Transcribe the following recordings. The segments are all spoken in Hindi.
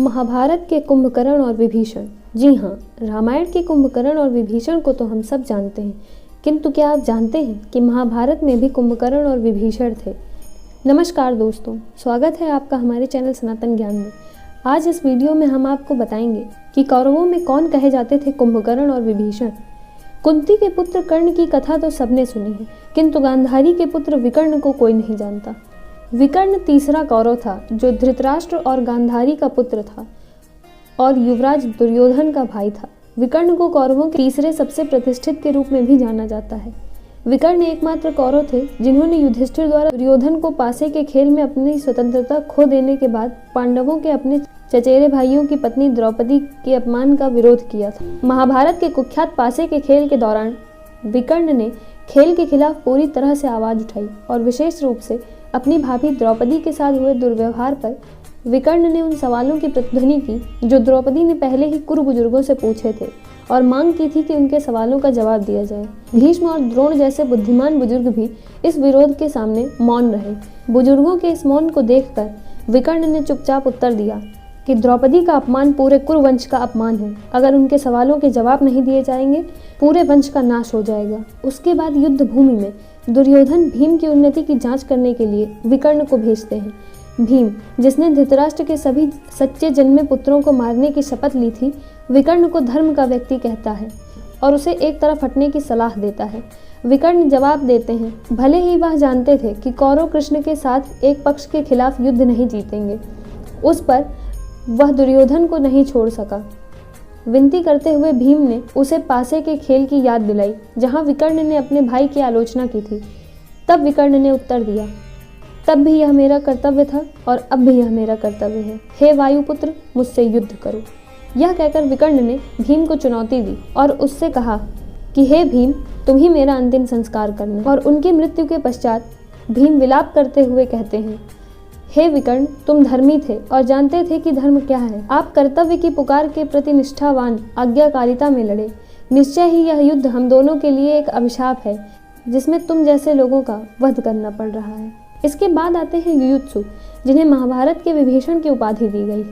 महाभारत के कुंभकर्ण और विभीषण। जी हाँ, रामायण के कुंभकर्ण और विभीषण को तो हम सब जानते हैं, किंतु क्या आप जानते हैं कि महाभारत में भी कुंभकर्ण और विभीषण थे। नमस्कार दोस्तों, स्वागत है आपका हमारे चैनल सनातन ज्ञान में। आज इस वीडियो में हम आपको बताएंगे कि कौरवों में कौन कहे जाते थे कुंभकर्ण और विभीषण। कुंती के पुत्र कर्ण की कथा तो सबने सुनी है, किंतु गांधारी के पुत्र विकर्ण को कोई नहीं जानता। विकर्ण तीसरा कौरव था जो धृतराष्ट्र और गांधारी का पुत्र था और युवराज दुर्योधन का भाई था। विकर्ण को कौरवों के तीसरे सबसे प्रतिष्ठित के रूप में भी जाना जाता है। विकर्ण एकमात्र कौरव थे जिन्होंने युधिष्ठिर द्वारा दुर्योधन को पासे के खेल में अपनी स्वतंत्रता खो देने के बाद पांडवों के अपने चचेरे भाइयों की पत्नी द्रौपदी के अपमान का विरोध किया था। महाभारत के कुख्यात पासे के खेल के दौरान विकर्ण ने खेल के खिलाफ पूरी तरह से आवाज उठाई और विशेष रूप से अपनी भाभी द्रौपदी के साथ हुए दुर्व्यवहार पर विकर्ण ने उन सवालों की प्रतिध्वनि की जो द्रौपदी ने पहले ही कुरु बुजुर्गों से पूछे थे और मांग की थी कि उनके सवालों का जवाब दिया जाए। भीष्म और द्रोण जैसे बुद्धिमान बुजुर्ग भी इस विरोध के सामने मौन रहे। बुजुर्गों के इस मौन को देखकर विकर्ण ने चुपचाप उत्तर दिया कि द्रौपदी का अपमान पूरे कुरुवंश का अपमान है। अगर उनके सवालों के जवाब नहीं दिए जाएंगे पूरे वंश का नाश हो जाएगा। उसके बाद युद्ध भूमि में दुर्योधन भीम की उन्नति की जांच करने के लिए विकर्ण को भेजते हैं। भीम, जिसने धृतराष्ट्र के सभी सच्चे जन्मे पुत्रों को मारने की शपथ ली थी, विकर्ण को धर्म का व्यक्ति कहता है और उसे एक तरफ हटने की सलाह देता है। विकर्ण जवाब देते हैं, भले ही वह जानते थे कि कौरव कृष्ण के साथ एक पक्ष के खिलाफ युद्ध नहीं जीतेंगे, उस पर वह दुर्योधन को नहीं छोड़ सका। विनती करते हुए भीम ने उसे पासे के खेल की याद दिलाई जहां विकर्ण ने अपने भाई की आलोचना की थी। तब विकर्ण ने उत्तर दिया, तब भी यह मेरा कर्तव्य था और अब भी यह मेरा कर्तव्य है। हे वायुपुत्र, मुझसे युद्ध करो। यह कहकर विकर्ण ने भीम को चुनौती दी और उससे कहा कि हे भीम, तुम ही मेरा अंतिम संस्कार करना। और उनकी मृत्यु के पश्चात भीम विलाप करते हुए कहते हैं, हे विकर्ण, तुम धर्मी थे और जानते थे कि धर्म क्या है। आप कर्तव्य की पुकार के प्रति निष्ठावान आज्ञाकारिता में लड़े। निश्चय ही यह युद्ध हम दोनों के लिए एक अभिशाप है जिसमें तुम जैसे लोगों का वध करना पड़ रहा है। इसके बाद आते हैं युयुत्सु, जिन्हें महाभारत के विभीषण की उपाधि दी गई।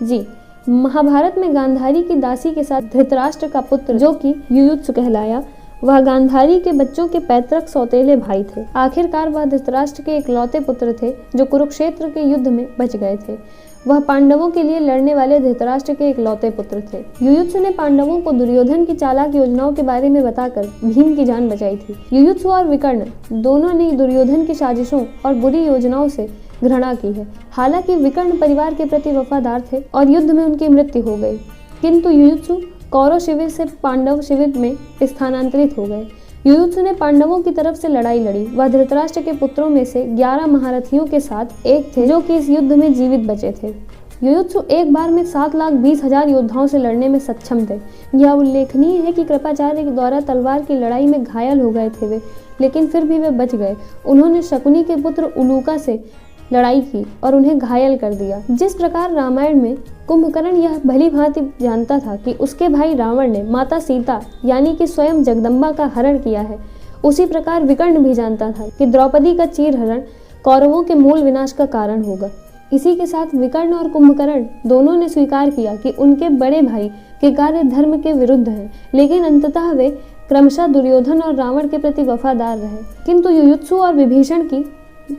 जी, महाभारत में गांधारी की दासी के साथ धृतराष्ट्र का पुत्र जो कि युयुत्सु कहलाया, वह गांधारी के बच्चों के पैतृक सौतेले भाई थे। आखिरकार वह धृतराष्ट्र के इकलौते पुत्र थे जो कुरुक्षेत्र के युद्ध में बच गए थे। वह पांडवों के लिए लड़ने वाले धृतराष्ट्र के इकलौते पुत्र थे। युयुत्सु ने पांडवों को दुर्योधन की चालाक योजनाओं के बारे में बताकर भीम की जान बचाई थी। युयुत्सु और विकर्ण दोनों ने दुर्योधन की साजिशों और बुरी योजनाओं से घृणा की है। हालांकि विकर्ण परिवार के प्रति वफादार थे और युद्ध में उनकी मृत्यु हो गई, किंतु युयुत्सु कौरव शिविर से पांडव शिविर में स्थानांतरित हो गए। युयुत्सु ने पांडवों की तरफ से लड़ाई लड़ी। वह धृतराष्ट्र के पुत्रों में से 11 महारथियों के साथ एक थे जो कि इस युद्ध में जीवित बचे थे। युयुत्सु एक बार में 7,20,000 योद्धाओं से लड़ने में सक्षम थे। यह उल्लेखनीय है कि कृपाचार्य के द्वारा तलवार की लड़ाई में घायल हो गए थे वे, लेकिन फिर भी वे बच गए। उन्होंने शकुनी के पुत्र उलूका से लड़ाई की और उन्हें घायल कर दिया। जिस प्रकार रामायण में कुंभकर्ण यह भली भांति जानता था कि उसके भाई रावण ने माता सीता यानी कि स्वयं जगदम्बा का हरण किया है, उसी प्रकार विकर्ण भी जानता था कि द्रौपदी का चीरहरण कौरवों के मूल विनाश का कारण होगा। इसी के साथ विकर्ण और कुंभकर्ण दोनों ने स्वीकार किया कि उनके बड़े भाई के कार्य धर्म के विरुद्ध हैं, लेकिन अंततः वे क्रमशः दुर्योधन और रावण के प्रति वफादार रहे। किंतु युयुत्सु और विभीषण की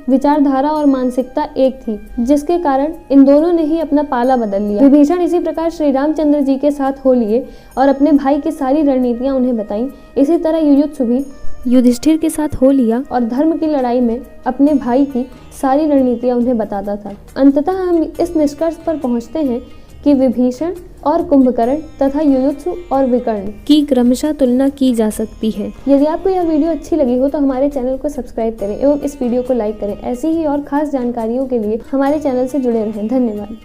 विचारधारा और मानसिकता एक थी, जिसके कारण इन दोनों ने ही अपना पाला बदल लिया। विभीषण इसी प्रकार श्री रामचंद्र जी के साथ हो लिए और अपने भाई की सारी रणनीतियां उन्हें बताईं। इसी तरह युयुत्सु भी युधिष्ठिर के साथ हो लिया और धर्म की लड़ाई में अपने भाई की सारी रणनीतियां उन्हें बताता था। अंततः हम इस निष्कर्ष पर पहुंचते हैं कि विभीषण और कुंभकर्ण तथा युयुत्सु और विकर्ण की क्रमशः तुलना की जा सकती है। यदि आपको यह वीडियो अच्छी लगी हो तो हमारे चैनल को सब्सक्राइब करें एवं इस वीडियो को लाइक करें। ऐसी ही और खास जानकारियों के लिए हमारे चैनल से जुड़े रहें। धन्यवाद।